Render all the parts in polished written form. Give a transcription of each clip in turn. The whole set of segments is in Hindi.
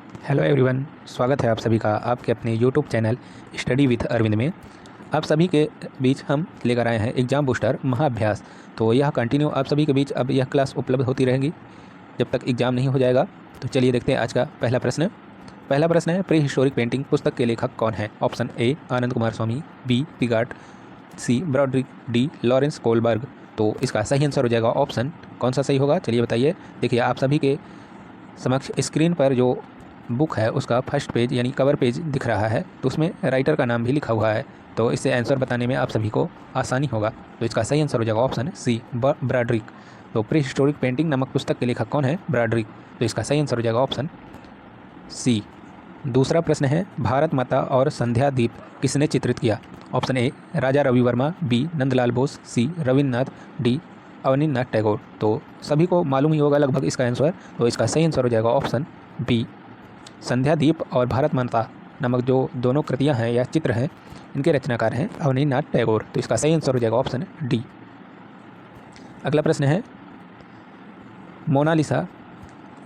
हेलो एवरीवन, स्वागत है आप सभी का आपके अपने YouTube channel study with Arvind में। आप सभी के बीच हम लेकर आए हैं एग्ज़ाम बूस्टर महाअभ्यास। तो यह कंटिन्यू आप सभी के बीच अब यह क्लास उपलब्ध होती रहेंगी जब तक एग्ज़ाम नहीं हो जाएगा। तो चलिए देखते हैं आज का पहला प्रश्न। पहला प्रश्न है, प्री हिस्टोरिक पेंटिंग पुस्तक के लेखक कौन है? Option A Ananda Coomaraswamy, B Piggott, C Broadrick, D Lawrence Kohlberg. तो इसका सही आंसर हो जाएगा ऑप्शन, कौन सा सही होगा चलिए बताइए। देखिए आप सभी के समक्ष स्क्रीन पर जो बुक है उसका फर्स्ट पेज यानी कवर पेज दिख रहा है, तो उसमें राइटर का नाम भी लिखा हुआ है। तो इससे आंसर बताने में आप सभी को आसानी होगा। तो इसका सही आंसर हो जाएगा ऑप्शन सी ब्रॉड्रिक। तो प्री हिस्टोरिक पेंटिंग नामक पुस्तक के लेखक कौन है? ब्रॉड्रिक। तो इसका सही आंसर हो जाएगा ऑप्शन सी। दूसरा प्रश्न है, भारत माता और संध्या दीप किसने चित्रित किया? Option A Raja Ravi Varma, B Nandlal Bose, C Rabindranath, D Abanindranath Tagore. तो सभी को मालूम ही होगा लगभग इसका आंसर। तो इसका सही आंसर हो जाएगा ऑप्शन बी। संध्या दीप और भारत माता नामक जो दोनों कृतियां हैं या चित्र हैं, इनके रचनाकार हैं अवनींद्रनाथ टैगोर। तो इसका सही आंसर हो जाएगा ऑप्शन डी। अगला प्रश्न है, मोनालिसा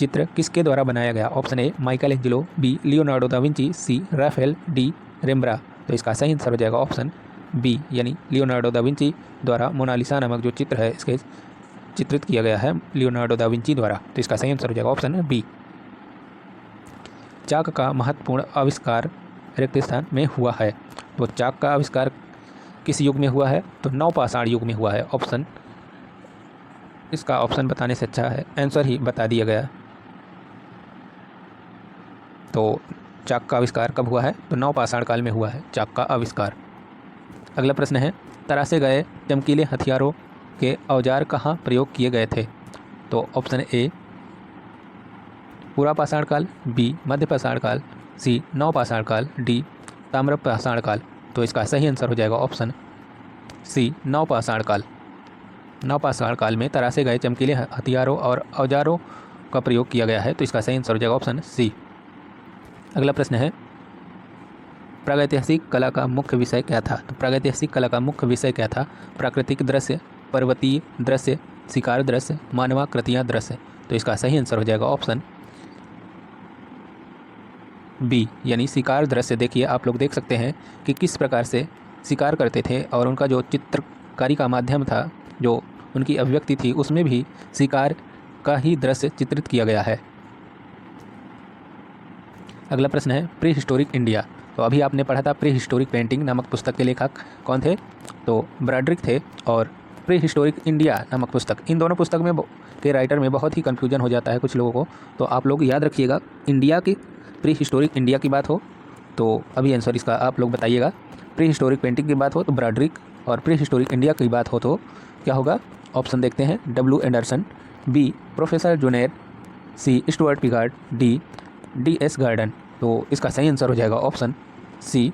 चित्र किसके द्वारा बनाया गया? Option A Michelangelo, B Leonardo da Vinci, C Raphael, D Rembrandt. तो इसका सही आंसर हो जाएगा ऑप्शन बी, यानी लियोनार्डो दा विंची द्वारा मोनालिसा नामक जो चित्र है इसके चित्रित किया गया है लियोनार्डो दा विंची द्वारा। तो इसका सही आंसर हो जाएगा ऑप्शन बी। चाक का महत्वपूर्ण आविष्कार रिक्त स्थान में हुआ है। तो चाक का आविष्कार किस युग में हुआ है? तो नवपाषाण युग में हुआ है। ऑप्शन, इसका ऑप्शन बताने से अच्छा है आंसर ही बता दिया गया। तो चाक का आविष्कार कब हुआ है? तो नवपाषाण काल में हुआ है चाक का आविष्कार। अगला प्रश्न है, तराशे गए चमकीले हथियारों के औजार कहाँ प्रयोग किए गए थे? तो ऑप्शन ए पुरापाषाण काल, बी मध्यपाषाण काल, सी नवपाषाण काल, डी ताम्रपाषाण काल। तो इसका सही आंसर हो जाएगा ऑप्शन सी नवपाषाण काल। नवपाषाण काल में तराशे गए चमकीले हथियारों और औजारों का प्रयोग किया गया है। तो इसका सही आंसर हो जाएगा ऑप्शन सी। अगला प्रश्न है, प्रागैतिहासिक कला का मुख्य विषय क्या था? तो प्रागैतिहासिक कला का मुख्य विषय क्या था? प्राकृतिक दृश्य, पर्वतीय दृश्य, शिकार दृश्य, मानवाकृतियाँ दृश्य। तो इसका सही आंसर हो जाएगा ऑप्शन बी, यानी शिकार दृश्य। देखिए आप लोग देख सकते हैं कि किस प्रकार से शिकार करते थे और उनका जो चित्रकारी का माध्यम था, जो उनकी अभिव्यक्ति थी, उसमें भी शिकार का ही दृश्य चित्रित किया गया है। अगला प्रश्न है, प्री हिस्टोरिक इंडिया। तो अभी आपने पढ़ा था प्री हिस्टोरिक पेंटिंग नामक पुस्तक के लेखक कौन थे? तो ब्रॉड्रिक थे। और प्री हिस्टोरिक इंडिया नामक पुस्तक, इन दोनों पुस्तक में के राइटर में बहुत ही कन्फ्यूजन हो जाता है कुछ लोगों को। तो आप लोग याद रखिएगा, इंडिया की प्री हिस्टोरिक इंडिया की बात हो तो अभी आंसर इसका आप लोग बताइएगा। प्री हिस्टोरिक पेंटिंग की बात हो तो ब्रॉड्रिक, और प्री हिस्टोरिक इंडिया की बात हो तो क्या होगा? ऑप्शन देखते हैं, W Anderson, B professor Juner, C Stuart Piggott, D S Gordon. तो इसका सही आंसर हो जाएगा ऑप्शन सी,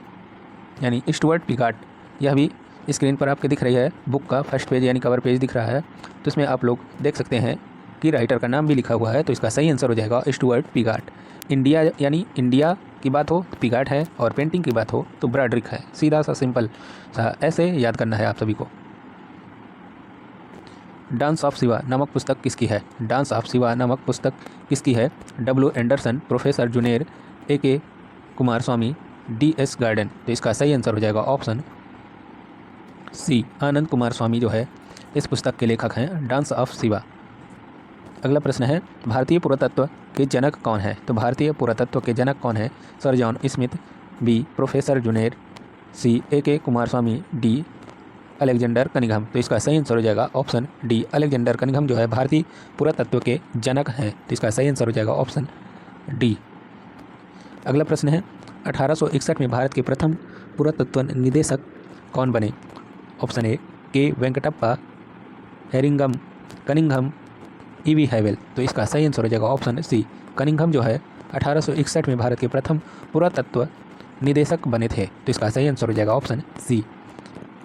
यानी स्टुअर्ट पिगार्ड। यह भी स्क्रीन पर आपके दिख रही है, बुक का फर्स्ट पेज यानी कवर पेज दिख रहा है। तो इसमें आप लोग देख सकते हैं कि राइटर का नाम भी लिखा हुआ है। तो इसका सही आंसर हो जाएगा स्टुअर्ट पिगार्ड। इंडिया यानी इंडिया की बात हो तो पिगार्ड है, और पेंटिंग की बात हो तो ब्रॉड्रिक है। सीधा सा सिंपल सा ऐसे याद करना है आप सभी को। डांस ऑफ शिवा नामक पुस्तक किसकी है? डांस ऑफ शिवा नामक पुस्तक किसकी है? डब्ल्यू एंडरसन, प्रोफेसर जुनेर, ए Coomaraswamy, D S Gordon. तो इसका सही आंसर हो जाएगा ऑप्शन सी, आनंद कुमार स्वामी जो है इस पुस्तक के लेखक हैं डांस ऑफ शिवा। अगला प्रश्न है, भारतीय पुरातत्व के जनक कौन है? तो भारतीय पुरातत्व के जनक कौन है? Sir John Smith, B professor Juner, C A Coomaraswamy, D Alexander Cunningham. तो इसका सही आंसर हो जाएगा ऑप्शन डी, अलेक्जेंडर कनिंघम जो है भारतीय पुरातत्व के जनक हैं। तो इसका सही आंसर हो जाएगा ऑप्शन डी। अगला प्रश्न है, 1861 में भारत के प्रथम पुरातत्व निदेशक कौन बने? ऑप्शन ए के वेंकटप्पा, हेरिंगम, कनिंघम, ईवी हैवेल। तो इसका सही आंसर हो जाएगा ऑप्शन सी, कनिंघम जो है 1861 में भारत के प्रथम पुरातत्व निदेशक बने थे। तो इसका सही आंसर हो जाएगा ऑप्शन सी।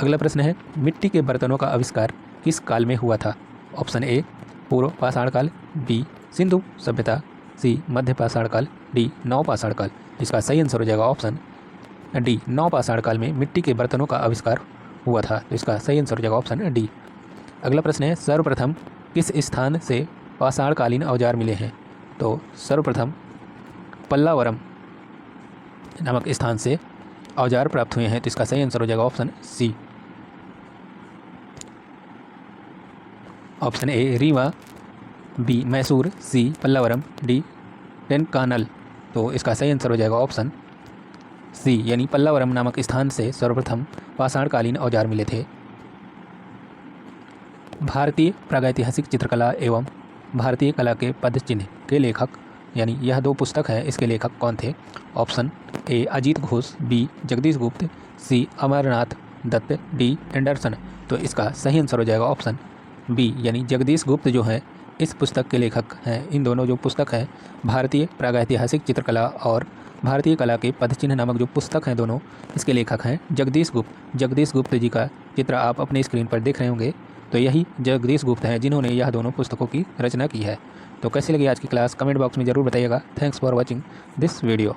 अगला प्रश्न है, मिट्टी के बर्तनों का आविष्कार किस काल में हुआ था? ऑप्शन ए पूर्व पाषाण काल, बी सिंधु सभ्यता, सी मध्य पाषाण काल, डी नवपाषाण काल। इसका सही आंसर हो जाएगा ऑप्शन डी, नवपाषाण काल में मिट्टी के बर्तनों का आविष्कार हुआ था। तो इसका सही आंसर हो जाएगा ऑप्शन डी। अगला प्रश्न है, सर्वप्रथम किस स्थान से पाषाणकालीन औजार मिले हैं? तो सर्वप्रथम पल्लावरम नामक स्थान से औजार प्राप्त हुए हैं। तो इसका सही आंसर हो जाएगा option C. Option A Rewa, B Mysore, C Pallavaram, D Dhenkanal. तो इसका सही आंसर हो जाएगा ऑप्शन सी, यानी पल्लावरम नामक स्थान से सर्वप्रथम पाषाणकालीन औजार मिले थे। भारतीय प्रागैतिहासिक चित्रकला एवं भारतीय कला के पदचिन्ह के लेखक, यानी यह दो पुस्तक है, इसके लेखक कौन थे? Option A Ajit Ghosh, B Jagdish Gupt, C Amarnath Dutt, D Anderson. तो इसका सही आंसर हो जाएगा ऑप्शन बी, यानी जगदीश गुप्त जो है इस पुस्तक के लेखक हैं। इन दोनों जो पुस्तक है भारतीय प्रागैतिहासिक चित्रकला और भारतीय कला के पदचिन्ह नामक जो पुस्तक हैं दोनों, इसके लेखक हैं जगदीश गुप्त। जगदीश गुप्त जी का चित्र आप अपने स्क्रीन पर देख रहे होंगे। तो यही जगदीश गुप्त हैं जिन्होंने यह दोनों पुस्तकों की रचना की है। तो कैसी लगी आज की क्लास कमेंट बॉक्स में ज़रूर बताइएगा। Thanks for watching this video.